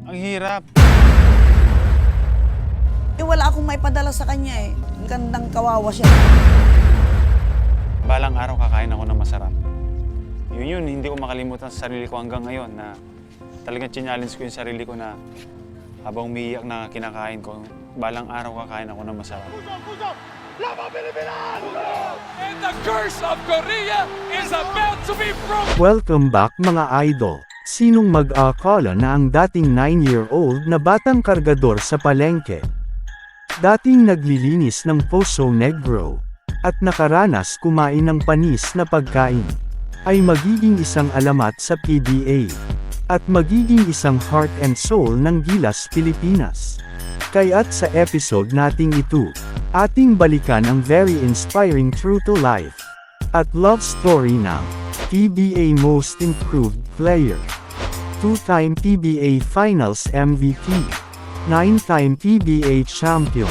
Ang hirap. Eh, wala akong maipadala sa kanya eh. Ang gandang kawawa siya. Balang araw kakain ako ng masarap. Yun, hindi ko makalimutan sa sarili ko hanggang ngayon na talagang challenge ko yung sarili ko na habang umiiyak na kinakain ko, balang araw kakain ako ng masarap. And the curse of Korea is about to be broken! Welcome back mga idol. Sinong mag-aakala na ang dating 9-year-old na batang kargador sa palengke, dating naglilinis ng Poso Negro, at nakaranas kumain ng panis na pagkain, ay magiging isang alamat sa PBA, at magiging isang heart and soul ng Gilas Pilipinas. Kaya't sa episode nating ito, ating balikan ang very inspiring true-to-life at love story ng PBA Most Improved Player, 2-time PBA Finals MVP, 9-time PBA Champion,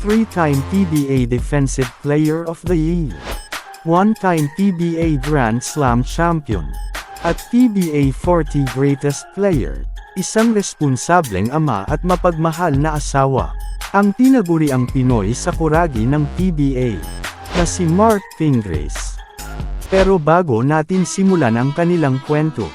3-time PBA Defensive Player of the Year, 1-time PBA Grand Slam Champion, at PBA 40 Greatest Player, isang responsableng ama at mapagmahal na asawa, ang tinaguri ang Pinoy sa kuragi ng PBA, na si Mark Fingres. Pero bago natin simulan ang kanilang kwento,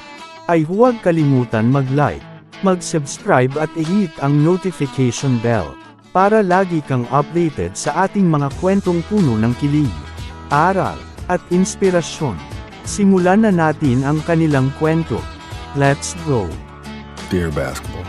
ay huwag kalimutan mag-like, mag-subscribe at i-hit ang notification bell, para lagi kang updated sa ating mga kwentong puno ng kilig, aral, at inspirasyon. Simulan na natin ang kanilang kwento. Let's go! Dear basketball,